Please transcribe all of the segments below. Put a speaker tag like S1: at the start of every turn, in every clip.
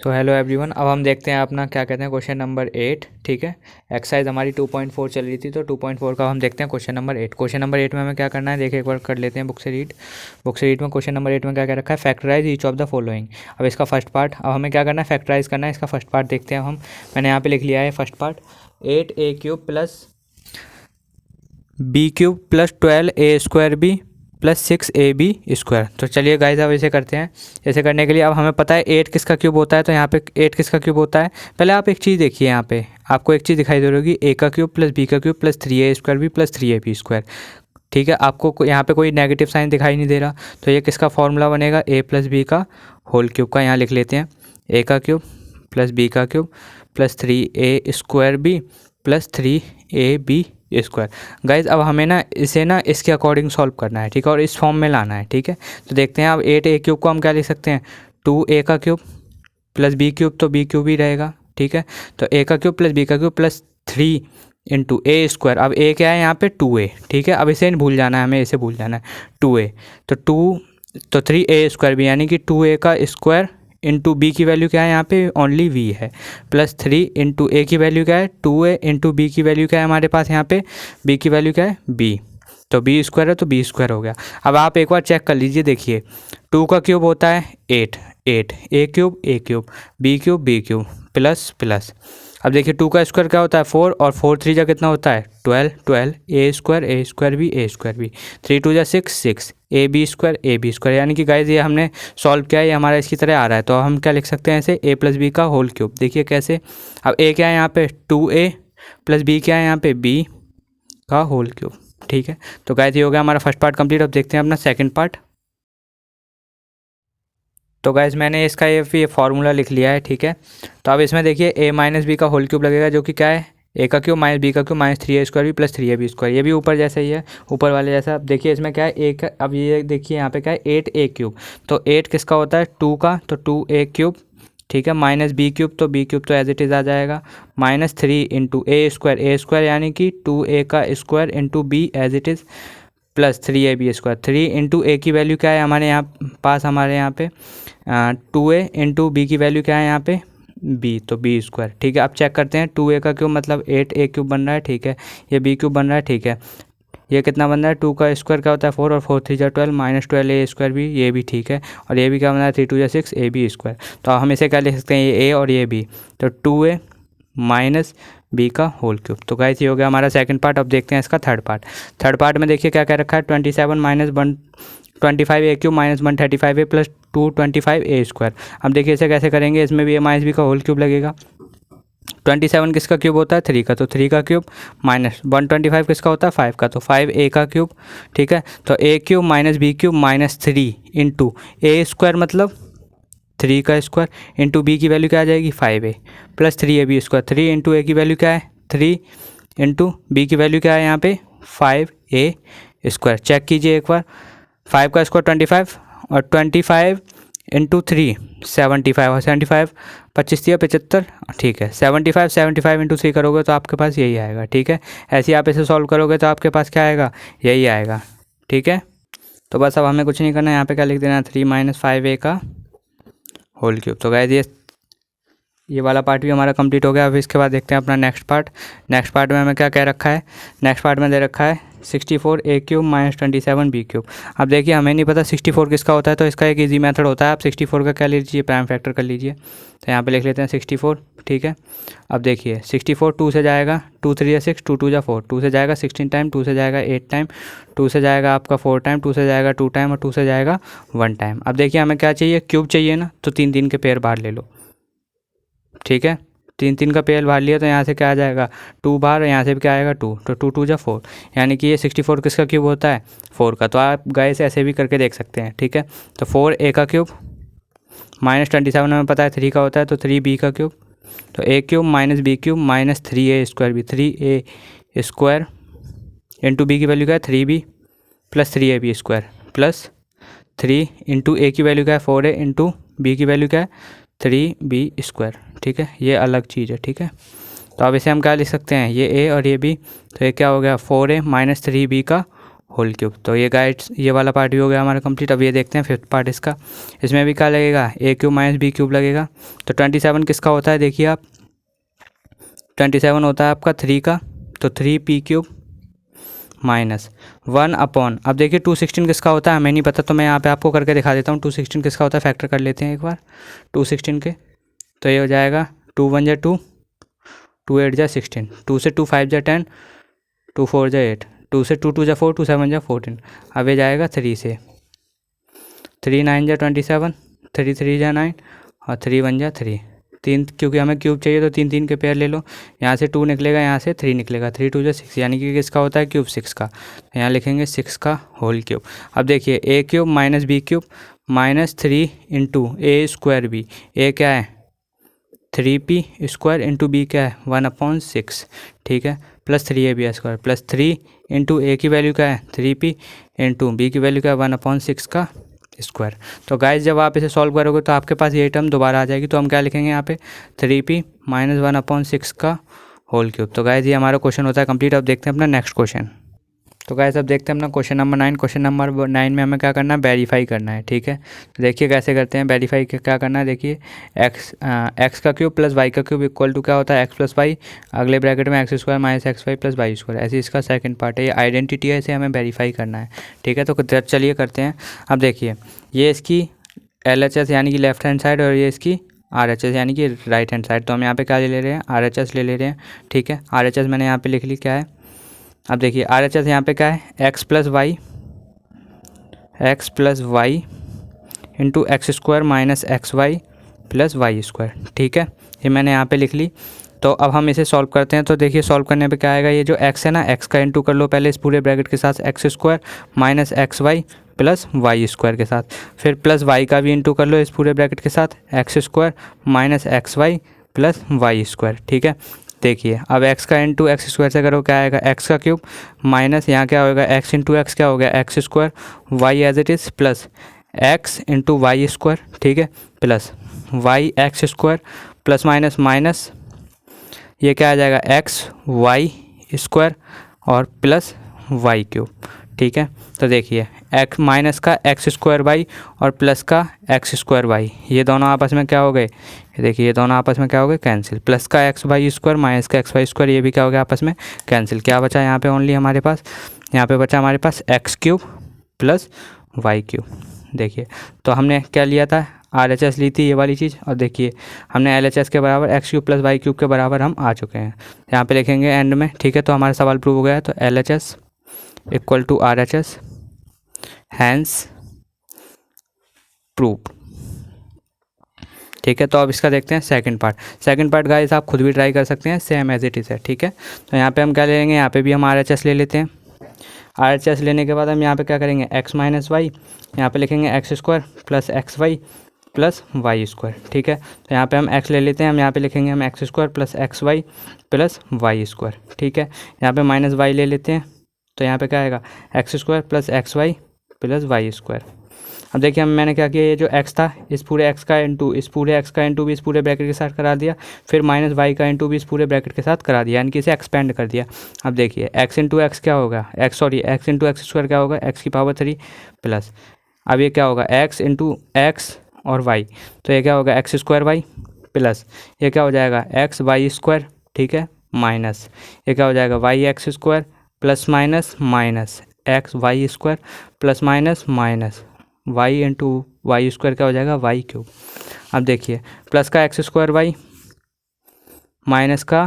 S1: तो hello everyone, अब हम देखते हैं अपना क्या कहते हैं क्वेश्चन नंबर 8। ठीक है, एक्सरसाइज हमारी 2.4 चल रही थी, तो 2.4 का हम देखते हैं क्वेश्चन नंबर 8। क्वेश्चन नंबर 8 में हमें क्या करना है, देखिए एक बार कर लेते हैं बुक से रीड। बुक से रीड में क्वेश्चन नंबर 8 में क्या क्या रखा है, factorise each of the following. अब इसका फर्स्ट पार्ट, अब हमें क्या करना है, फैक्टराइज करना है। इसका फर्स्ट पार्ट देखते हैं हम। मैंने यहाँ पर लिख लिया है first part, 8a³ plus b³ plus 12a² plus 6ab²। तो चलिए गाइस अब इसे करते हैं। इसे करने के लिए अब हमें पता है 8 किसका क्यूब होता है, तो यहाँ पे 8 किसका क्यूब होता है। पहले आप एक चीज़ देखिए, यहाँ पे आपको एक चीज़ दिखाई दे रही होगी, a का क्यूब प्लस b का cube plus 3a² plus 3ab²। ठीक है, आपको यहाँ पे कोई नेगेटिव साइन दिखाई नहीं दे रहा, तो ये किसका फॉर्मूला बनेगा, a प्लस बी का होल क्यूब का। यहाँ लिख लेते हैं a का क्यूब प्लस b का cube plus 3a² plus 3ab²। Guys अब हमें ना इसे ना इसके अकॉर्डिंग सॉल्व करना है, ठीक है, और इस फॉर्म में लाना है। ठीक है, तो देखते हैं अब 8a³ को हम क्या लिख सकते हैं, 2a का क्यूब प्लस b³ तो b³ ही रहेगा। ठीक है, तो a का क्यूब प्लस b का क्यूब प्लस 3 इंटू a²। अब a क्या है यहाँ पे, 2a। ठीक है, अब इसे नहीं भूल जाना है, हमें इसे भूल जाना है, 2a तो 3a² भी, यानी कि 2a का स्क्वायर इंटू बी की वैल्यू क्या है, यहाँ पे ओनली v है, प्लस 3 इंटू ए की वैल्यू क्या है, 2a इंटू बी की वैल्यू क्या है हमारे पास, यहाँ पे b की वैल्यू क्या है, b। तो b² है तो b² हो गया। अब आप एक बार चेक कर लीजिए, देखिए 2 का क्यूब होता है 8 a³ b³ प्लस प्लस। अब देखिए 2 का स्क्वायर क्या होता है 4, और 4 3 जा कितना होता है 12 a² भी 3 2 जा 6 ab², यानी कि गाइज ये हमने सॉल्व किया है, ये हमारा इसकी तरह आ रहा है। तो हम क्या लिख सकते हैं इसे, a प्लस बी का होल क्यूब। देखिए कैसे, अब a क्या है यहाँ पे 2a प्लस b क्या है यहाँ पे b का होल क्यूब। ठीक है, तो गाइज ये हो गया हमारा फर्स्ट पार्ट कंप्लीट। अब देखते हैं अपना सेकंड पार्ट। तो गाइज मैंने इसका ये फार्मूला लिख लिया है। ठीक है, तो अब इसमें देखिए a माइनस बी का होल क्यूब लगेगा, जो कि क्या है, a का क्यूब माइनस बी का क्यूब माइनस 3a² भी प्लस 3ab²। ये भी ऊपर जैसा ही है, ऊपर वाले जैसा। अब देखिए इसमें क्या है, एक अब ये देखिए यहाँ पे क्या है 8a³, तो 8 किसका होता है 2 का, तो 2a³। ठीक है, माइनस b³ तो b³ तो एज इट इज़ आ जाएगा, माइनस 3 इंटू a² यानी कि 2a का square into b as it is plus 3ab²। 3 into a की वैल्यू क्या है हमारे यहाँ पे 2a इंटू बी की वैल्यू क्या है यहाँ पे b, तो b²। ठीक है, अब चेक करते हैं 2a का क्यूब मतलब 8a³ बन रहा है। ठीक है, ये b³ बन रहा है। ठीक है, ये कितना बन रहा है, 2 का स्क्वायर क्या होता है 4, और 4 3 जा 12 माइनस 12a² भी, ये भी ठीक है, और ये भी क्या बन रहा है 3 2 जा 6 ab²। तो हम इसे क्या लिख सकते हैं, ये a और ये b, तो 2a माइनस बी का होल क्यूब। तो गाइस ये हो गया हमारा सेकंड पार्ट। अब देखते हैं इसका थर्ड पार्ट। थर्ड पार्ट में देखिए क्या क्या रखा है, 27 minus 125a³ minus 135a plus 225a²। अब देखिए इसे कैसे करेंगे, इसमें भी a माइनस बी का होल क्यूब लगेगा। 27 किसका क्यूब होता है 3 का, तो 3 का क्यूब माइनस 125 किसका होता है 5 का, तो 5a का क्यूब। ठीक है, तो a³ minus b³ minus 3 into a² मतलब 3 का स्क्वायर इंटू बी की वैल्यू क्या आ जाएगी 5a plus 3ab²। 3 into a की वैल्यू क्या है 3 इंटू बी की वैल्यू क्या है यहाँ पे 5a²। चेक कीजिए एक बार, 5 का स्क्वायर 25 और 25 इंटू 3 75, और 75 25 दिया 75। ठीक है, 75 इंटू 3 करोगे तो आपके पास यही आएगा। ठीक है, ऐसे ही आप इसे सॉल्व करोगे तो आपके पास क्या आएगा, यही आएगा। ठीक है, तो बस अब हमें कुछ नहीं करना है, यहाँ पे क्या लिख देना 3 माइनस 5a का होल क्यूब। तो गाइस ये वाला पार्ट भी हमारा कंप्लीट हो गया। अब इसके बाद देखते हैं अपना नेक्स्ट पार्ट। नेक्स्ट पार्ट में हमें क्या क्या रखा है, नेक्स्ट पार्ट में दे रखा है 64a³ माइनस 27b³। अब देखिए हमें नहीं पता 64 किसका होता है, तो इसका एक इजी मेथड होता है, आप 64 का क्या लीजिए, प्राइम फैक्टर कर लीजिए। तो यहाँ पे लिख लेते हैं 64। ठीक है, अब देखिए 64 2 से जाएगा, 2 3 6 2 2 4, 2 से जाएगा 16 टाइम, 2 से जाएगा 8 टाइम, 2 से जाएगा आपका 4 टाइम, 2 से जाएगा 2 टाइम, और 2 से जाएगा 1 टाइम। अब देखिए हमें क्या चाहिए, क्यूब चाहिए ना, तो 3 3 के पेयर बाहर ले लो। ठीक है, 3 3 का पेयर बाहर लिया तो यहाँ से क्या आ जाएगा 2 बाहर, और यहाँ से भी क्या आएगा 2, तो 2 2 जा 4, यानी कि ये 64 किसका क्यूब होता है 4 का। तो आप गाइस ऐसे भी करके देख सकते हैं। ठीक है, तो 4a का क्यूब माइनस 27 हमें पता है 3 का होता है, तो 3b का क्यूब, तो a³ minus b³ minus 3a² भी 3a² इंटू बी की वैल्यू क्या है 3b plus 3ab² plus 3 into a की वैल्यू क्या है 4a इंटू बी की वैल्यू क्या है 3b²। ठीक है, ये अलग चीज़ है। ठीक है, तो अब इसे हम क्या लिख सकते हैं, ये a और ये b, तो ये क्या हो गया 4a माइनस 3b का होल क्यूब। तो ये गाइड्स ये वाला पार्ट भी हो गया हमारा कंप्लीट। अब ये देखते हैं फिफ्थ पार्ट इसका। इसमें भी क्या लगेगा, ए क्यूब माइनस बी क्यूब लगेगा। तो 27 किसका होता है, देखिए आप 27 होता है आपका 3 का, तो 3p क्यूब माइनस 1 अपॉन, अब देखिए 216 किसका होता है हमें नहीं पता, तो मैं यहाँ पे आपको करके दिखा देता हूँ 216 किसका होता है। फैक्टर कर लेते हैं एक बार 216 के। तो ये हो जाएगा 2 1 जा 2, 2 8 जा 16, 2 से 2 5 जा 10, 2 4 जा 8, 2 से 2 2 जा 4, 2 7 जा 14। अब ये जाएगा 3 से, 3 9 जा 27, 3 3 जा 9 और 3 1 जा 3, 3, क्योंकि हमें क्यूब चाहिए तो 3 3 के पेयर ले लो। यहाँ से 2 निकलेगा, यहाँ से 3 निकलेगा, 3 2 जा 6, यानी कि किसका होता है क्यूब 6 का। यहाँ लिखेंगे 6 का होल क्यूब। अब देखिए a cube minus b cube minus 3 into a square b, a क्या है 3p स्क्वायर इंटू बी क्या है 1/6, ठीक है, plus 3ab square plus 3 into a की वैल्यू क्या है 3p इंटू बी की वैल्यू क्या है 1/6 का स्क्वायर। तो गाइस जब आप इसे सॉल्व करोगे तो आपके पास ये टर्म दोबारा आ जाएगी। तो हम क्या लिखेंगे यहाँ पे 3p माइनस 1/6 का होल क्यूब। तो गाइस ये हमारा क्वेश्चन होता है कंप्लीट। अब देखते हैं अपना नेक्स्ट क्वेश्चन। तो गाइस अब देखते हैं अपना क्वेश्चन नंबर 9। क्वेश्चन नंबर 9 में हमें क्या करना है, वेरीफाई करना है, ठीक है। तो देखिए कैसे करते हैं वेरीफाई, क्या करना है, देखिए एक्स का क्यूब प्लस वाई का क्यूब इक्वल टू क्या होता है एक्स प्लस वाई, अगले ब्रैकेट में x square minus x y plus y square, ऐसे इसका सेकंड पार्ट है। ये आइडेंटिटी है, इसे हमें वेरीफाई करना है, ठीक है। तो चलिए करते हैं। अब देखिए ये इसकी LHS यानी कि लेफ्ट हैंड साइड और ये इसकी RHS यानी कि राइट हैंड साइड। तो हम यहाँ पे क्या ले रहे हैं, RHS ले रहे हैं, ठीक है। RHS मैंने यहाँ पे लिख ली क्या है। अब देखिए RHS यहाँ पे क्या है x plus y into x square minus x y plus y square, ठीक है। ये मैंने यहाँ पे लिख ली। तो अब हम इसे सॉल्व करते हैं। तो देखिए सॉल्व करने पे क्या आएगा, ये जो x है ना, x का इंटू कर लो पहले इस पूरे ब्रैकेट के साथ x square minus x y plus y square के साथ, फिर प्लस वाई का भी इंटू कर लो इस पूरे ब्रैकेट के साथ x square minus x y plus y square, ठीक है। देखिए अब x का इंटू एक्स स्क्वायर से करो क्या आएगा एक्स का क्यूब माइनस यहाँ क्या होगा x इंटू एक्स क्या हो गया x square, y as it is plus x into y square, ठीक है, plus y x square plus minus minus ये क्या आ जाएगा एक्स वाई स्क्वायर और प्लस वाई क्यूब, ठीक है। तो देखिए एक्स माइनस का एक्स स्क्वायर वाई और प्लस का एक्स स्क्वायर वाई, ये दोनों आपस में क्या हो गए, देखिए ये दोनों आपस में क्या हो गए कैंसिल, प्लस का एक्स वाई स्क्वायर माइनस का एक्स वाई स्क्वायर ये भी क्या हो गया आपस में कैंसिल। क्या बचा यहाँ पे ओनली हमारे पास, यहाँ पे बचा हमारे पास x cube plus y cube. देखिए तो हमने क्या लिया था RHS ली थी ये वाली चीज़, और देखिए हमने LHS के बराबर x cube plus y cube के बराबर हम आ चुके हैं। यहाँ पे लिखेंगे एंड में, ठीक है। तो हमारा सवाल प्रूव हो गया है। तो LHS equal to RHS hence proved, ठीक है। तो अब इसका देखते हैं सेकंड पार्ट गाइस आप खुद भी ट्राई कर सकते हैं, सेम एज इट इज़ है, ठीक है। तो यहाँ पे हम क्या ले लेंगे, यहाँ पे भी हम RHS ले लेते हैं। RHS लेने के बाद हम यहाँ पे क्या करेंगे x माइनस वाई, यहाँ पे लिखेंगे x square plus x y plus y square, ठीक है। तो यहाँ पे हम x ले लेते हैं, हम यहाँ पे लिखेंगे हम x square plus x y plus y square, ठीक है। यहाँ पे माइनस वाई ले लेते हैं, तो यहाँ पे क्या आएगा x square plus x y plus y square. अब देखिए हम मैंने क्या किया, ये जो x था इस पूरे x का इंटू इस पूरे x का इंटू भी इस पूरे ब्रैकेट के साथ करा दिया, फिर माइनस वाई का इंटू भी इस पूरे ब्रैकेट के साथ करा दिया, यानी कि इसे एक्सपेंड कर दिया। अब देखिए x इंटू एक्स क्या होगा x इंटू एक्स स्क्वायर क्या होगा x की पावर 3 प्लस, अब ये क्या होगा x इंटू एक्स और y, तो ये क्या होगा एक्स स्क्वायर वाई प्लस ये क्या हो जाएगा एक्स वाई स्क्वायर, ठीक है, माइनस ये क्या हो जाएगा y x square plus minus minus x y square plus minus minus y into y square क्या हो जाएगा वाई क्यूब। अब देखिए प्लस का एक्स स्क्वायर वाई माइनस का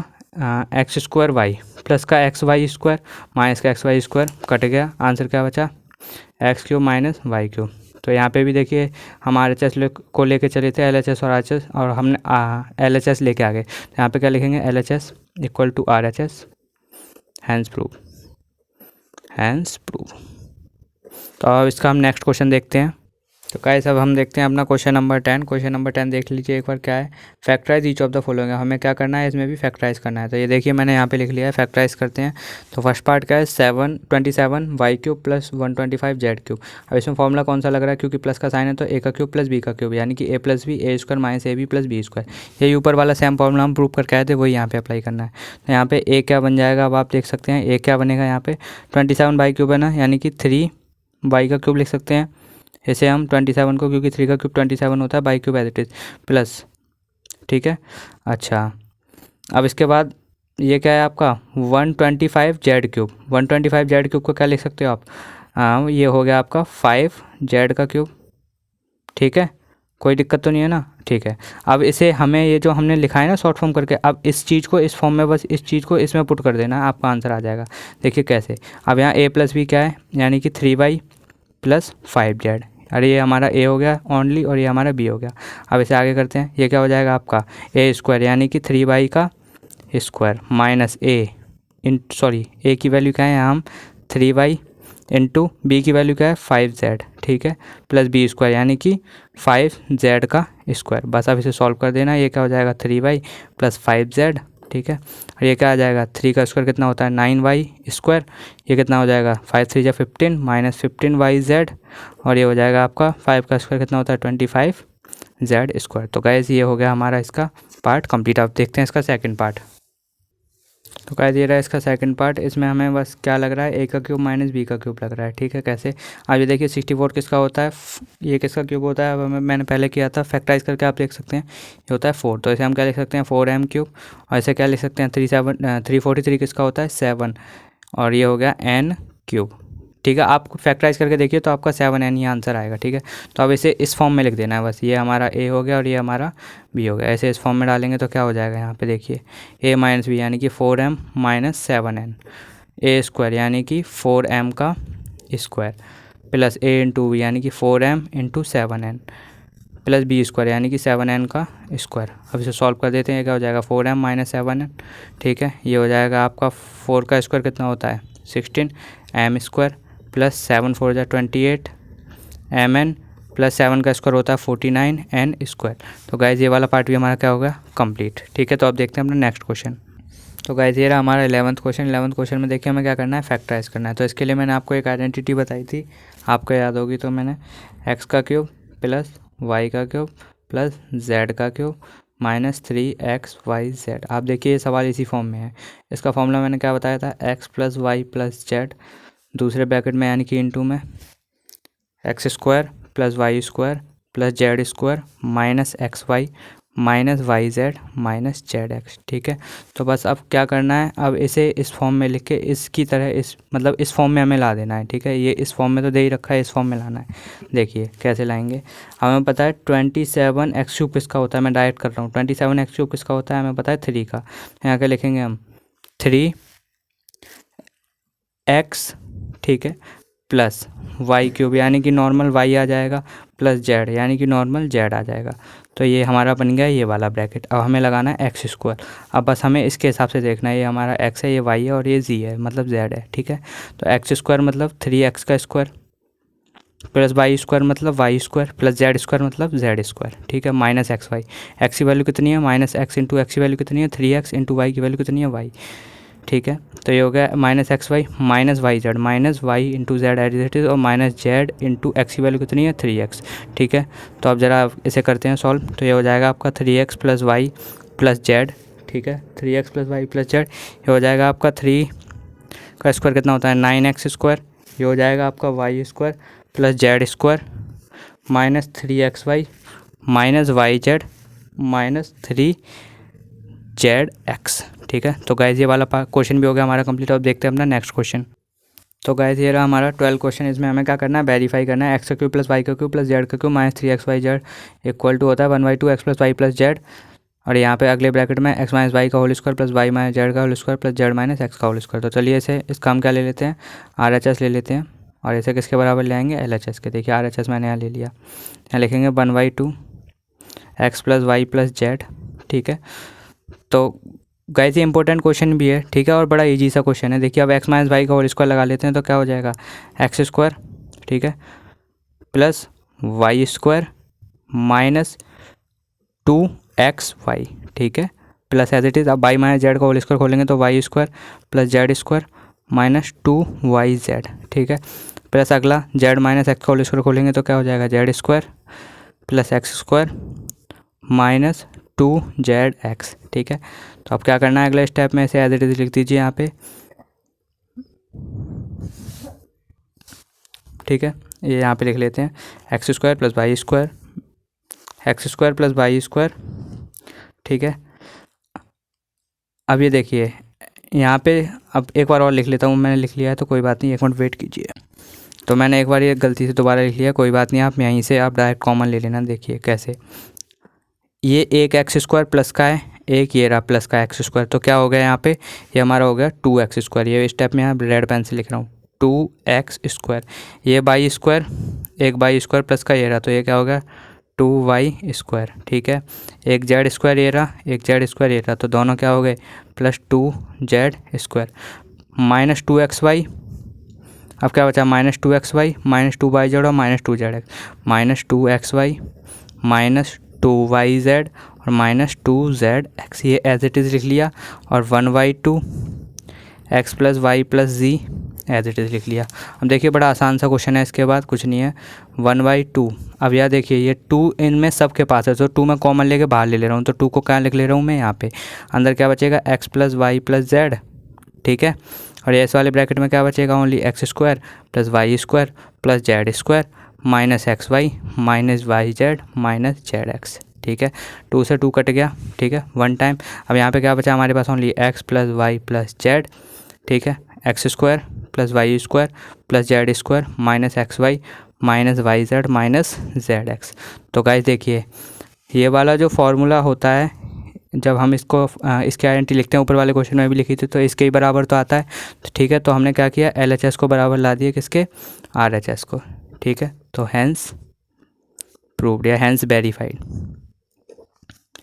S1: एक्स स्क्वायर वाई प्लस का एक्स वाई स्क्वायर माइनस का x y square cut गया, आंसर क्या बचा x cube minus y cube. तो यहाँ पे भी देखिए हम RHS को लेके चले थे LHS और RHS, और हमने LHS लेके आ गए। तो यहाँ पे क्या लिखेंगे LHS equal to RHS hence proved. तो अब इसका हम नेक्स्ट क्वेश्चन देखते हैं। तो गाइस अब हम देखते हैं अपना क्वेश्चन नंबर 10। क्वेश्चन नंबर 10 देख लीजिए एक बार क्या है। Factorise each of the following. हमें क्या करना है, इसमें भी फैक्टराइज करना है। तो ये देखिए मैंने यहाँ पे लिख लिया है, फैक्टराइज करते हैं। तो फर्स्ट पार्ट क्या है, 27 y cube plus 125 z cube. अब इसमें फॉर्मूला कौन सा लग रहा है, क्योंकि प्लस का साइन है तो ए का क्यूब प्लस बी का क्यूब, यानी कि a plus b a square minus a b plus b square. यही ऊपर वाला सेम फॉर्मूला हम प्रूव करके आए थे, वही यहाँ पे अप्लाई करना है। तो यहाँ पे ए क्या बन जाएगा, अब आप देख सकते हैं ए क्या बनेगा यहाँ पे 27 बाई क्यूब है ना, यानी कि 3 बाई का क्यूब लिख सकते हैं। इसे हम 27 को, क्योंकि 3 का क्यूब 27 होता है, y cube as it is plus, ठीक है। अच्छा अब इसके बाद ये क्या है आपका 125 जेड क्यूब। 125 जेड क्यूब को क्या लिख सकते हो आप, ये हो गया आपका 5 जेड का क्यूब, ठीक है। कोई दिक्कत तो नहीं है ना, ठीक है। अब इसे हमें ये जो हमने लिखा है ना शॉर्ट फॉर्म करके, अब इस चीज़ को इस फॉर्म में, बस इस चीज़ को इसमें पुट कर देना, आपका आंसर आ जाएगा। देखिए कैसे, अब यहाँ ए प्लस बी क्या है, यानी कि 3 बाई प्लस 5 जेड। अरे ये हमारा ए हो गया ओनली और ये हमारा बी हो गया। अब इसे आगे करते हैं, ये क्या हो जाएगा आपका ए स्क्वायर, यानी कि 3 बाई का स्क्वायर माइनस ए की वैल्यू क्या है यहाँ हम 3 बाई इंटू बी की वैल्यू क्या है 5 जेड, ठीक है, प्लस बी स्क्वायर यानी कि 5 जेड का स्क्वायर। बस अब इसे सॉल्व कर देना, ये क्या हो जाएगा 3 बाई प्लस 5 जेड, ठीक है। और ये क्या आ जाएगा 3 का स्क्वायर कितना होता है 9 वाई स्क्वायर, ये कितना हो जाएगा 5 3 15 माइनस 15 वाई जेड, और ये हो जाएगा आपका 5 का स्क्वायर कितना होता है 25 जेड स्क्वायर। तो गाइस ये हो गया हमारा इसका पार्ट कंप्लीट। अब देखते हैं इसका सेकंड पार्ट। तो गाइस ये रहा इसका सेकंड पार्ट। इसमें हमें बस क्या लग रहा है ए का क्यूब माइनस बी का क्यूब लग रहा है, ठीक है। कैसे, अब ये देखिए 64 किसका होता है, ये किसका क्यूब होता है। अब मैंने पहले किया था फैक्टराइज करके, आप देख सकते हैं ये होता है 4। तो इसे हम क्या लिख सकते हैं 4m क्यूब, और इसे क्या लिख सकते हैं 343 किसका होता है 7, और ये हो गया n क्यूब, ठीक है। आप फैक्टराइज करके देखिए तो आपका 7n ही आंसर आएगा, ठीक है। तो अब इसे इस फॉर्म में लिख देना है, बस ये हमारा ए हो गया और ये हमारा बी हो गया। ऐसे इस फॉर्म में डालेंगे तो क्या हो जाएगा यहाँ पे देखिए ए माइनस बी यानी कि 4m माइनस 7n, ए स्क्वायर यानी कि 4m का स्क्वायर प्लस ए इंटू बी यानी कि 4m into 7n plus b square यानी कि 7n का स्क्वायर। अब इसे सॉल्व कर देते हैं, क्या हो जाएगा 4m माइनस 7n, ठीक है। ये हो जाएगा आपका 4 का स्क्वायर कितना होता है 16 m स्क्वायर प्लस 7 4 जा 28 mn प्लस 7 का स्क्वायर होता है 49 n स्क्वायर। तो गाइज ये वाला पार्ट भी हमारा क्या होगा कंप्लीट, ठीक है। तो अब देखते हैं अपना नेक्स्ट क्वेश्चन। तो गाइज ये रहा हमारा 11th क्वेश्चन। 11th क्वेश्चन में देखिए हमें क्या करना है फैक्टराइज करना है। तो इसके लिए मैंने आपको एक आइडेंटिटी बताई थी, आपको याद होगी। तो मैंने एक्स का क्यूब प्लस वाई का क्यूब प्लस जेड का क्यूब माइनस 3xyz। आप देखिए ये सवाल इसी फॉर्म में है। इसका फॉर्मूला मैंने क्या बताया था, x plus y plus z दूसरे ब्रैकेट में यानी कि इनटू में x square plus y square plus z square minus x y minus y z minus z x, ठीक है। तो बस अब क्या करना है, अब इसे इस फॉर्म में लिख के इसकी तरह इस फॉर्म में हमें ला देना है, ठीक है। ये इस फॉर्म में तो दे ही रखा है, इस फॉर्म में लाना है। देखिए कैसे लाएंगे, हमें पता है 27x क्यूब किसका होता है, मैं डायरेक्ट कर रहा हूँ। 27x क्यूब किसका होता है हमें पता है 3 का। यहाँ क्या लिखेंगे हम 3x, ठीक है, प्लस वाई क्यूब यानी कि नॉर्मल वाई आ जाएगा प्लस जेड यानी कि नॉर्मल जेड आ जाएगा। तो ये हमारा बन गया ये वाला ब्रैकेट। अब हमें लगाना है एक्स स्क्वायर। अब बस हमें इसके हिसाब से देखना है, ये हमारा एक्स है, ये वाई है और ये जी है, मतलब जेड है, ठीक है। तो एक्स स्क्वायर मतलब 3x का स्क्वायर प्लस वाई स्क्वायर मतलब y square plus z square मतलब जेड स्क्वायर, ठीक है, माइनस एक्स वाई। एक्स की वैल्यू कितनी है माइनस एक्स इंटू एक्स की वैल्यू कितनी है 3x इंटू वाई की वैल्यू कितनी है वाई, ठीक है। तो ये हो गया minus x y minus y z minus y into z as it is, और माइनस जेड इंटू एक्स की वैल्यू कितनी है 3x, ठीक है। तो अब ज़रा इसे करते हैं सॉल्व। तो ये हो जाएगा आपका 3x plus y plus z, ठीक है, 3x plus y plus Z. ये हो जाएगा आपका 3 का स्क्वायर कितना होता है 9x स्क्वायर। ये हो जाएगा आपका y square plus z square minus 3xy minus y z minus 3zx, ठीक है। तो गाइज ये वाला क्वेश्चन भी हो गया हमारा कंप्लीट। अब देखते हैं अपना नेक्स्ट क्वेश्चन। तो गाइज ये रहा हमारा 12 क्वेश्चन। इसमें हमें क्या करना है वेरीफाई करना है एक्स का क्यूब प्लस वाई का क्यूब प्लस जेड का cube minus 3xyz equal to होता है 1/2 x plus y plus z, और यहाँ पे अगले ब्रैकेट में एक्स माइनस वाई का whole square plus y minus z का whole square plus z minus x का होल स्क्वायर। तो चलिए इसे इसका हम क्या ले लेते हैं RHS ले लेते हैं, और इसे किसके बराबर ले आएंगे LHS के। देखिए RHS मैंने यहाँ ले लिया, यहाँ लिखेंगे 1/2 x plus y plus z, ठीक है। तो गाइस ये इंपॉर्टेंट क्वेश्चन भी है, ठीक है, और बड़ा इजी सा क्वेश्चन है। देखिए अब एक्स माइनस वाई का होल स्क्वायर लगा लेते हैं तो क्या हो जाएगा एक्स स्क्वायर, ठीक है, plus y square minus 2xy, ठीक है, प्लस एज इट इज़। अब वाई माइनस जेड का होल स्क्वायर खोलेंगे तो y square plus z square minus 2yz, ठीक है, प्लस अगला जेड माइनस एक्स का होल स्क्वायर खोलेंगे तो क्या हो जाएगा, z square plus x square minus 2zx, ठीक है। तो अब क्या करना है अगले स्टेप में, इसे एज इट इज़ लिख दीजिए यहाँ पे, ठीक है। ये यहाँ पे लिख लेते हैं x square plus y square, x square plus y square, ठीक है। अब ये देखिए यहाँ पे, अब एक बार और लिख लेता हूँ, मैंने लिख लिया है तो कोई बात नहीं, एक मिनट वेट कीजिए। तो मैंने एक बार ये गलती से दोबारा लिख लिया, कोई बात नहीं, आप यहीं से आप डायरेक्ट कॉमन ले लेना। देखिए कैसे, ये एक एक्स स्क्वायर प्लस का है, एक ये रहा प्लस का एक्स स्क्वायर, तो क्या हो गया यहाँ पे, ये हमारा हो गया 2x स्क्वायर। ये स्टेप में यहाँ रेड पेन से लिख रहा हूँ, 2x स्क्वायर। ये बाई स्क्वायर, एक बाई स्क्वायर प्लस का ये रहा, तो ये क्या हो गया 2y स्क्वायर, ठीक है। एक जेड स्क्वायर ये रहा, एक जेड स्क्वायर ये रहा, तो दोनों क्या हो गए plus 2z square minus 2xy। अब क्या बचा minus 2xy minus 2y z और minus 2zx, minus 2xy minus 2yz और माइनस 2zx, ये एज इट इज़ लिख लिया। और 1/2 x plus y plus g as it is लिख लिया। अब देखिए बड़ा आसान सा क्वेश्चन है, इसके बाद कुछ नहीं है, 1/2। अब यह देखिए ये 2 इनमें सबके पास है, तो 2 मैं कॉमन लेके बाहर ले रहा हूँ, तो 2 को क्या लिख ले रहा हूँ मैं यहाँ पे, अंदर क्या बचेगा x plus y plus z, ठीक है। और इस वाले ब्रैकेट में क्या बचेगा, only x square plus y square plus z square minus x y minus y z minus z x, ठीक है। 2 से 2 कट गया, ठीक है, 1 टाइम। अब यहाँ पे क्या बचा हमारे पास, only x plus y plus z, ठीक है, x square plus y square plus z square minus x y minus y z minus z x. तो गाइस देखिए ये वाला जो फॉर्मूला होता है, जब हम इसको इसकी आइडेंटिटी लिखते हैं, ऊपर वाले क्वेश्चन में भी लिखी थी, तो इसके ही बराबर तो आता है, तो ठीक है। तो हमने क्या किया, LHS को बराबर ला दिया किसके, RHS को, ठीक है। तो हैंस प्रूव्ड या हैंस वेरीफाइड,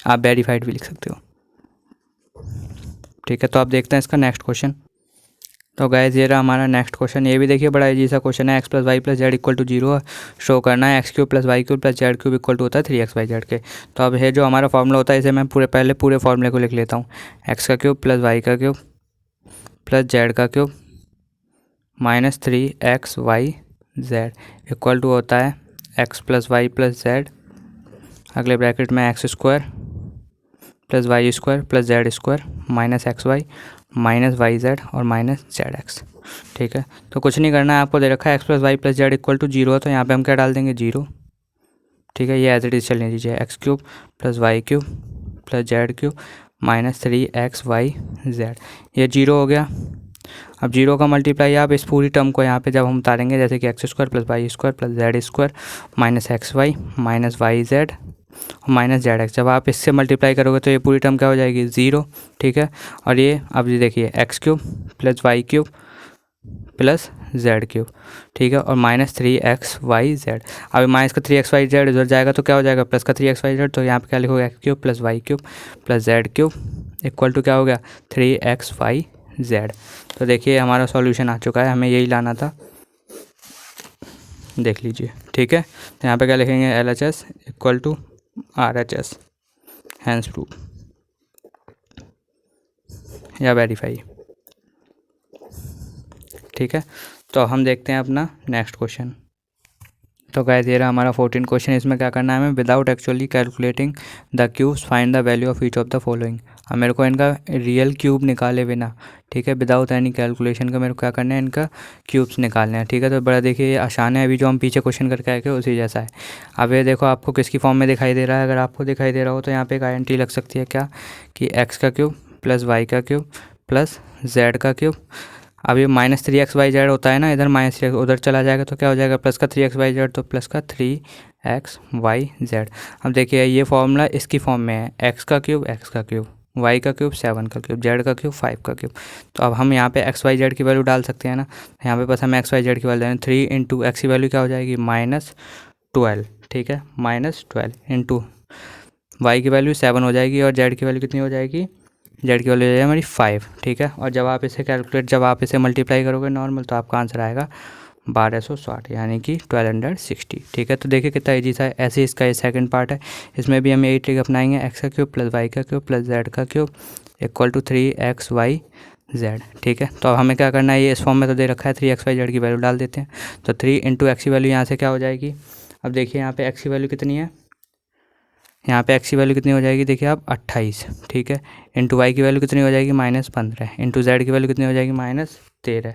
S1: आप वेरीफाइड भी लिख सकते हो, ठीक है। तो आप देखते हैं इसका नेक्स्ट क्वेश्चन। तो गाइस ये रहा हमारा नेक्स्ट क्वेश्चन, ये भी देखिए बड़ा इजी सा क्वेश्चन है। X plus y plus z equal to 0 show करना है, x cube plus y cube plus z cube equal to होता है 3xy के। तो अब ये जो हमारा फॉर्मूला होता है, इसे मैं पूरे फॉर्मूले को लिख लेता हूँ, एक्स का क्यूब प्लस वाई का क्यूब प्लस जेड का cube minus 3xyz equal to होता है x plus y plus z, अगले ब्रैकेट में x square plus y square plus z square minus x y minus y z और minus z x, ठीक है। तो कुछ नहीं करना है, आपको दे रखा है x plus y plus z equal to 0, तो यहाँ पे हम क्या डाल देंगे 0, ठीक है। ये एज इट इज़ चलने दीजिए, x cube plus y cube plus z cube minus 3xyz, ये 0 हो गया। अब 0 का मल्टीप्लाई आप इस पूरी टर्म को यहाँ पे जब हम उतारेंगे, जैसे कि x square plus y square plus z square minus x y minus y z minus z x, जब आप इससे मल्टीप्लाई करोगे तो ये पूरी टर्म क्या हो जाएगी 0, ठीक है। और ये अब ये देखिए x cube plus y cube plus z cube, ठीक है, और माइनस 3xyz। अब माइनस का 3xyz इधर जाएगा तो क्या हो जाएगा प्लस का 3xyz, तो यहाँ पे क्या लिखोगे x cube plus y cube plus z cube equal to क्या हो गया 3xyz। तो देखिए हमारा सॉल्यूशन आ चुका है, हमें यही लाना था, देख लीजिए, ठीक है। तो यहाँ पे क्या लिखेंगे LHS equal to RHS, hence proved या वेरीफाई, ठीक है। तो हम देखते हैं अपना नेक्स्ट क्वेश्चन। तो गाइस ये रहा हमारा 14 क्वेश्चन, इसमें क्या करना है हमें, without actually calculating the cubes find the value of each of the following. अब मेरे को इनका रियल क्यूब निकाले बिना, ठीक है, विदाउट एनी कैलकुलेशन का मेरे को क्या करना है, इनका क्यूब्स निकालने हैं, ठीक है। तो बड़ा देखिए ये आसान है, अभी जो हम पीछे क्वेश्चन करके आए थे उसी जैसा है। अब ये देखो आपको किसकी फॉर्म में दिखाई दे रहा है, अगर आपको दिखाई दे रहा हो तो यहाँ पे एक आइडेंटिटी लग सकती है क्या, कि एक्स का क्यूब प्लस वाई का क्यूब प्लस जेड का क्यूब। अब ये माइनस 3xyz होता है ना, इधर माइनस 3x उधर चला जाएगा तो क्या हो जाएगा प्लस का 3xyz, तो प्लस का 3xyz। अब देखिए ये फॉर्मूला इसकी फॉर्म में है, एक्स का क्यूब वाई का क्यूब 7 का क्यूब जेड का क्यूब 5 का क्यूब। तो अब हम यहाँ पे xyz की वैल्यू डाल सकते हैं ना, यहाँ पे बस हमें xyz की वैल्यू 3 इंटू एक्स की वैल्यू क्या हो जाएगी -12, ठीक है, -12 इंटू वाई की वैल्यू 7 हो जाएगी और जेड की वैल्यू कितनी हो जाएगी, जेड की वैल्यू हो जाएगी हमारी 5, ठीक है। और जब आप इसे कैलकुलेट, जब आप इसे मल्टीप्लाई करोगे नॉर्मल, तो आपका आंसर आएगा 1260 यानी कि 1260। ठीक है, तो देखिए कितना ईजी था। ऐसे ही इसका ये सेकंड पार्ट है, इसमें भी हम यही ट्रिक अपनाएंगे, एक्स का क्यूब प्लस वाई का क्यूब प्लस जेड का cube equal to 3xy z। ठीक है, तो अब हमें क्या करना है, ये इस फॉर्म में तो दे रखा है, 3xy z की वैल्यू डाल देते हैं। तो 3 इंटू एक्स की वैल्यू यहाँ से क्या हो जाएगी, अब देखिए यहाँ पे एक्स की वैल्यू कितनी है, यहाँ पे एक्स की वैल्यू कितनी हो जाएगी, देखिए आप 28। ठीक है, इंटू वाई की वैल्यू कितनी हो जाएगी, -15। इंटू जेड की वैल्यू कितनी हो जाएगी, -13।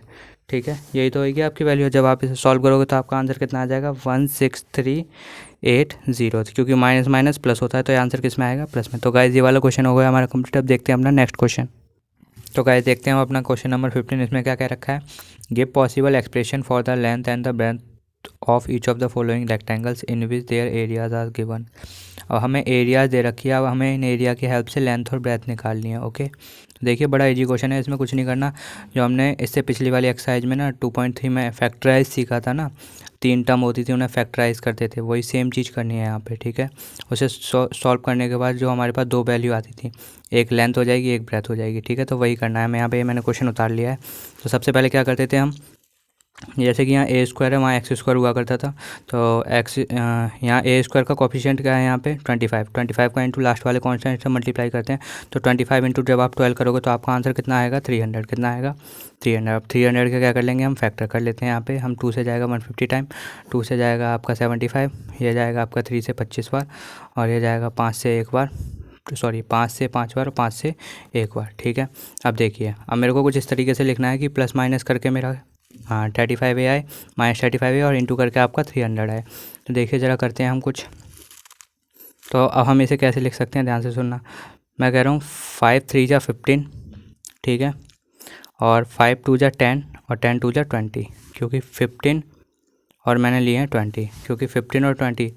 S1: ठीक है, यही तो होगी आपकी वैल्यू। जब आप इसे सॉल्व करोगे तो आपका आंसर कितना आ जाएगा, 16380, क्योंकि माइनस माइनस प्लस होता है तो ये आंसर किस में आएगा, प्लस में। तो गाइज ये वाला क्वेश्चन हो गया हमारा कंप्लीट। अब देखते हैं अपना नेक्स्ट क्वेश्चन। तो गाइज देखते हैं हम अपना क्वेश्चन नंबर 15। इसमें क्या क्या रखा है, give possible expression for the length and the breadth of each of the following rectangles in which their areas are given. और हमें एरियाज दे रखी है, अब हमें इन एरिया की हेल्प से लेंथ और ब्रेथ निकालनी है। ओके, देखिए बड़ा इजी क्वेश्चन है, इसमें कुछ नहीं करना। जो हमने इससे पिछली वाली एक्सरसाइज में ना 2.3 में फैक्टराइज सीखा था ना, 3 टर्म होती थी उन्हें फैक्टराइज करते थे, वही सेम चीज़ करनी है यहाँ पे। ठीक है, उसे सॉल्व करने के बाद जो हमारे पास 2 वैल्यू आती थी, एक लेंथ हो जाएगी एक ब्रेथ हो जाएगी। ठीक है, तो वही करना है हमें। यहाँ पे मैंने क्वेश्चन उतार लिया है। तो सबसे पहले क्या करते थे हम, जैसे कि यहाँ ए स्क्वायर है, वहाँ एक्स स्क्वायर हुआ करता था। तो एक्स यहाँ ए स्क्वायर का कोफिशिएंट क्या है, यहाँ पे 25 का इंटू लास्ट वाले कॉन्स्टेंट से मल्टीप्लाई करते हैं। तो 25 इंटू जब आप 12 करोगे तो आपका आंसर कितना आएगा, 300। कितना आएगा, 300। अब 300 का क्या कर लेंगे हम, फैक्टर कर लेते हैं। यहाँ पे हम 2 से जाएगा 150 टाइम, 2 से जाएगा आपका 75, ये जाएगा आपका 3 से 25 बार, और ये जाएगा 5 से 1 बार, सॉरी 5 से 5 बार और 5 से 1 बार। ठीक है, अब देखिए, अब मेरे को कुछ इस तरीके से लिखना है कि प्लस माइनस करके मेरा 35 ए आए, -35 ए और इंटू करके आपका 300 आए। तो देखिए ज़रा करते हैं हम कुछ। तो अब हम इसे कैसे लिख सकते हैं, ध्यान से सुनना। मैं कह रहा हूँ 5 3 जा 15, ठीक है, और 5 2 जा 10 और 10 2 जा 20, क्योंकि 15 और मैंने लिए हैं 20, क्योंकि 15 और 20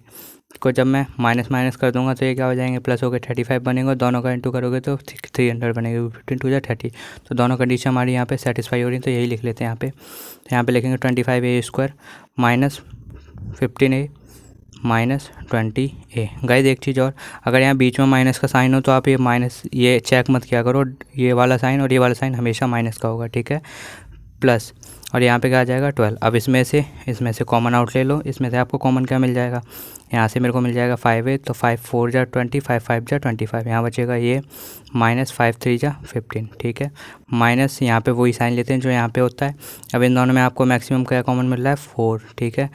S1: को जब मैं माइनस माइनस कर दूंगा तो ये क्या हो जाएंगे, प्लस हो गए 35 बनेंगे, दोनों का इंटू करोगे तो 300 बनेंगे, 15 2 जा 30। तो दोनों कंडीशन हमारी यहाँ पे सेटिस्फाई हो रही है, तो यही लिख लेते हैं यहाँ पे। तो यहाँ पे लिखेंगे 25 ए स्क्वायर माइनस 15 ए माइनस 20 ए। गाइस एक चीज़ और, अगर यहाँ बीच में माइनस का साइन हो तो आप ये माइनस ये चेक मत किया करो, ये वाला साइन और ये वाला साइन हमेशा माइनस का होगा। ठीक है, प्लस, और यहाँ पे क्या आ जाएगा 12। अब इसमें से कॉमन आउट ले लो, इसमें से आपको कॉमन क्या मिल जाएगा, यहाँ से मेरे को मिल जाएगा 5 तो 5 4 जा 20, 5 5 जा 25, यहाँ बचेगा ये माइनस 5 3 जा 15। ठीक है, माइनस यहाँ पे वही साइन लेते हैं जो यहाँ पे होता है। अब इन दोनों में आपको मैक्सिमम क्या कॉमन मिल रहा है, 4। ठीक है,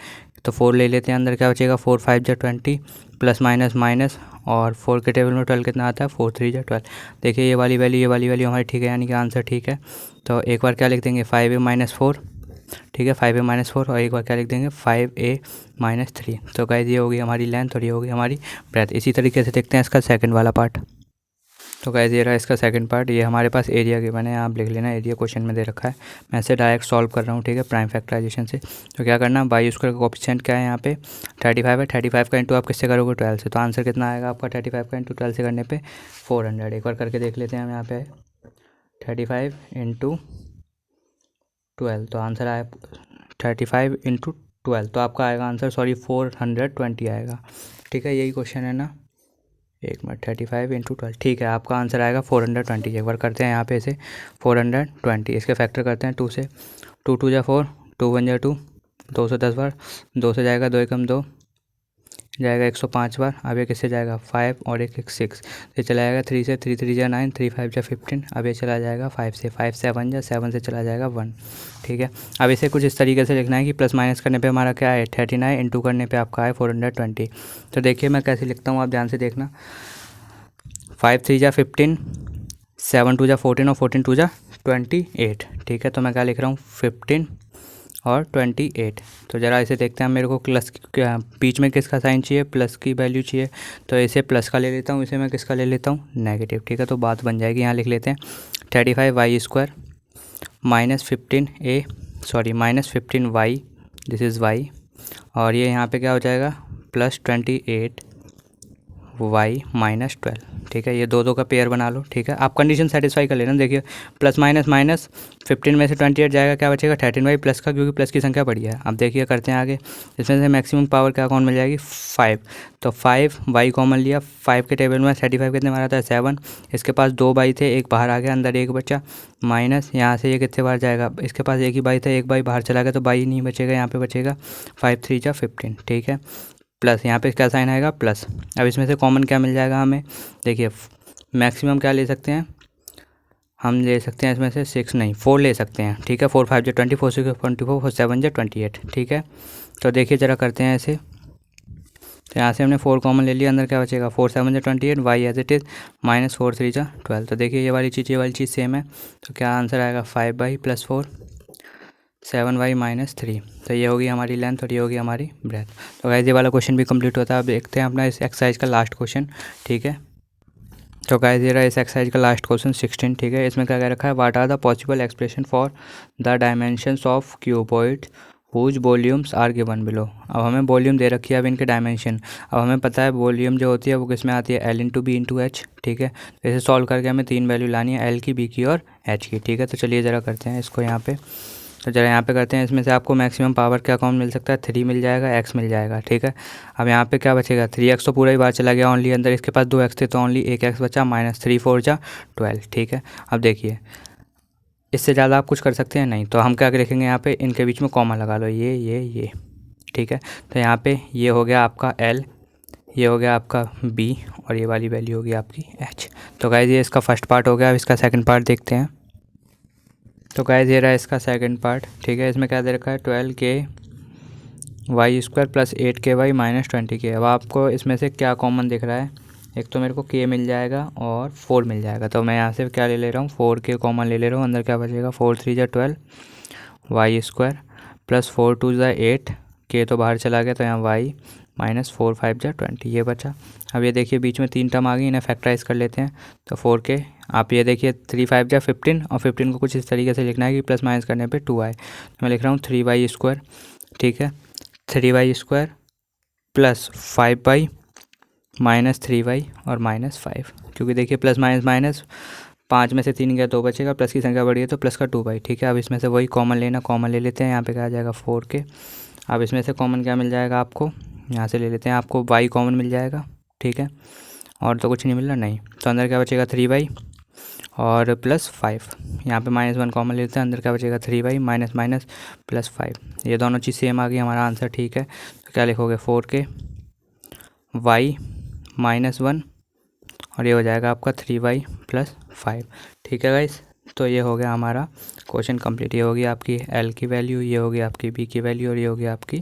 S1: तो 4 ले लेते हैं, अंदर क्या बचेगा 4 5 जा 20 प्लस माइनस माइनस, और 4 के टेबल में 12 कितना आता है, 4 3 जा 12। देखिए ये वाली वैल्यू हमारी ठीक है, यानी कि आंसर ठीक है। तो एक बार क्या लिख देंगे 5a माइनस 4, ठीक है 5a माइनस 4, और एक बार क्या लिख देंगे 5a माइनस 3। तो गाइस ये होगी हमारी लेंथ और ये होगी हमारी ब्रेथ। इसी तरीके से देखते हैं इसका सेकंड वाला पार्ट। तो गाइस ये रहा इसका सेकंड पार्ट, ये हमारे पास एरिया गिवन है, आप लिख लेना, एरिया क्वेश्चन में दे रखा है। मैं इसे डायरेक्ट सॉल्व कर रहा हूँ, ठीक है, प्राइम फैक्टराइजेशन से। तो क्या करना, वाई स्क्वायर का कोएफिशिएंट क्या है यहाँ पे 35 है, 35 का इंटू आप किससे करोगे 12 से, तो आंसर कितना आएगा आपका 35 का इंटू 12 से करने पे 400। एक बार करके देख लेते हैं हम यहाँ पे 35 इंटू 12, तो आंसर आया 35 इंटू 12, तो आपका आएगा आंसर, सॉरी 420 आएगा। ठीक है, यही क्वेश्चन है ना, एक मिनट, 35 इंटू 12, ठीक है, आपका आंसर आएगा 420। एक बार करते हैं यहाँ पे इसे 420, इसके फैक्टर करते हैं 2 से, 2 2 जा 4, 2 1 जा 2, 210 बार, 2 से जाएगा 2 एकम 2, जाएगा 105 बार। अब ये किससे जाएगा 5 और एक 6, ये चला जाएगा 3 से, 3 3 जा 9, 3 5 जा 15। अब ये चला जाएगा 5 से, 5 7 जा 7 से चला जाएगा 1। ठीक है, अब इसे कुछ इस तरीके से लिखना है कि प्लस माइनस करने पे हमारा क्या है 39, इंटू करने पे आपका है 420। तो देखिए मैं कैसे लिखता हूँ, आप ध्यान से देखना। 5 3 जा 15, 7 2 जा 14 और 14 2 जा 28। ठीक है, तो मैं क्या लिख रहा हूँ 15 और 28। तो ज़रा इसे देखते हैं, मेरे को प्लस बीच में किसका साइन चाहिए, प्लस की वैल्यू चाहिए, तो इसे प्लस का ले लेता हूँ, इसे मैं किसका ले लेता हूँ, नेगेटिव। ठीक है, तो बात बन जाएगी, यहाँ लिख लेते हैं 35 y square minus 15 minus 15 y, this is y, और ये यहाँ पे क्या हो जाएगा प्लस 28 वाई माइनस 12, ठीक है। ये दो का पेयर बना लो, ठीक है। आप कंडीशन सेटिस्फाई कर लेना। देखिए प्लस माइनस माइनस 15 में से 28 जाएगा, क्या बचेगा 13y प्लस का, क्योंकि प्लस की संख्या बड़ी है। अब देखिए करते हैं आगे, इसमें से मैक्सिमम पावर क्या कौन मिल जाएगी 5, तो 5 वाई कॉमन लिया। 5 के टेबल में 35 कितने मारा था 7, इसके पास 2 बाई थे, एक बाहर आ गया, अंदर एक बचा, माइनस यहाँ से ये कितने बार जाएगा, इसके पास एक ही बाई था, एक बाई बाहर चला गया तो बाई नहीं बचेगा, यहाँ पे बचेगा 5 3 जा 15, ठीक है। प्लस यहाँ पे क्या साइन आएगा प्लस। अब इसमें से कॉमन क्या मिल जाएगा हमें, देखिए मैक्सिमम क्या ले सकते हैं, हम ले सकते हैं इसमें से 6 नहीं 4 ले सकते हैं, ठीक है। 4 5 जा 20, 4 6 24, 4 7 जा 28, ठीक है। तो देखिए ज़रा करते हैं ऐसे, तो यहाँ से हमने 4 कॉमन ले लिया, अंदर क्या बचेगा 4 7 जा 28, y as it is minus 4 3 जा 12। तो देखिए ये वाली चीज़ सेम है, तो क्या आंसर आएगा 5y प्लस 4 7y माइनस 3। तो ये होगी हमारी लेंथ और ये होगी हमारी ब्रेथ। तो गाइस ये वाला क्वेश्चन भी कंप्लीट होता है। अब देखते हैं अपना इस एक्सरसाइज का लास्ट क्वेश्चन, ठीक है। तो गाइस ये रहा इस एक्सरसाइज का लास्ट क्वेश्चन 16, ठीक है। इसमें क्या कह रखा है, what are the possible expression for the dimensions of cuboid whose volumes are given below. अब हमें वॉल्यूम दे रखी है, अब इनके डायमेंशन। अब हमें पता है वॉल्यूम जो होती है वो किस में आती है, L into B into H, ठीक है। तो इसे सॉल्व करके हमें 3 वैल्यू लानी है, एल की, बी की और एच की, ठीक है। तो चलिए ज़रा करते हैं इसको यहाँ पे, तो ज़रा यहाँ पे करते हैं। इसमें से आपको मैक्सिमम पावर क्या कौन मिल सकता है, 3 मिल जाएगा, x मिल जाएगा, ठीक है। अब यहाँ पे क्या बचेगा 3x, तो पूरा ही बाहर चला गया ओनली, अंदर इसके पास 2x थे तो ओनली 1x बचा, माइनस 3 4 जा 12, ठीक है। अब देखिए इससे ज़्यादा आप कुछ कर सकते हैं नहीं, तो हम क्या लिखेंगे यहाँ पे, इनके बीच में कॉमा लगा लो, ये, ठीक है। तो यहाँ पे ये हो गया आपका l, ये हो गया आपका b और ये वाली वैल्यू होगी आपकी h। तो गाइस ये इसका फर्स्ट पार्ट हो गया। अब इसका सेकंड पार्ट देखते हैं। तो गाइस ये रहा इसका सेकंड पार्ट, ठीक है। इसमें क्या दे रखा है 12k² plus 8ky minus 20k। अब आपको इसमें से क्या कॉमन दिख रहा है, एक तो मेरे को k मिल जाएगा और 4 मिल जाएगा, तो मैं यहाँ से क्या ले रहा हूँ 4k कॉमन ले रहा हूँ। अंदर क्या बचेगा 4 3 जा 12 y² प्लस 4 2 जा 8, k तो बाहर चला गया तो यहाँ y माइनस 4 5 जा 20, ये बचा। अब ये देखिए बीच में 3 टर्म आ गई, इन्हें फैक्टराइज कर लेते हैं। तो 4k, आप ये देखिए 3 5 जा 15 और 15 को कुछ इस तरीके से लिखना है कि प्लस माइनस करने पे 2 आए। तो मैं लिख रहा हूँ 3y², ठीक है। 3y² plus 5y minus 3y और माइनस 5, क्योंकि देखिए प्लस माइनस माइनस 5 में से 3 गया 2 बचेगा, प्लस की संख्या बढ़ी है तो प्लस का 2y, ठीक है। अब इसमें से वही कॉमन लेना, कॉमन ले लेते हैं। यहाँ पे क्या आ जाएगा 4k। अब इसमें से कॉमन क्या मिल जाएगा आपको, यहाँ से ले लेते हैं, आपको y कॉमन मिल जाएगा, ठीक है। और तो कुछ नहीं मिल रहा, नहीं, तो अंदर क्या बचेगा 3y और प्लस 5। यहाँ पे -1 कॉमन लेते हैं, अंदर क्या बचेगा 3y माइनस माइनस प्लस 5। ये दोनों चीज़ सेम आ गई, हमारा आंसर ठीक है। तो क्या लिखोगे 4k y -1 और ये हो जाएगा आपका 3y प्लस 5, ठीक है गाइस। तो ये हो गया हमारा क्वेश्चन कंप्लीट। ये होगी आपकी l की वैल्यू, ये होगी आपकी b की वैल्यू और ये होगी आपकी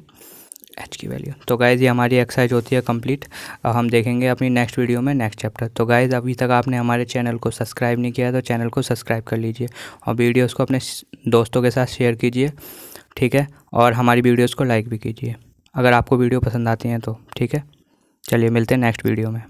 S1: h की वैल्यू। तो गाइज़ ये हमारी एक्सरसाइज होती है कंप्लीट। अब हम देखेंगे अपनी नेक्स्ट वीडियो में नेक्स्ट चैप्टर। तो गाइज़ अभी तक आपने हमारे चैनल को सब्सक्राइब नहीं किया है तो चैनल को सब्सक्राइब कर लीजिए और वीडियोस को अपने दोस्तों के साथ शेयर कीजिए, ठीक है। और हमारी वीडियोस को लाइक भी कीजिए अगर आपको वीडियो पसंद आती हैं तो, ठीक है। चलिए मिलते हैं नेक्स्ट वीडियो में।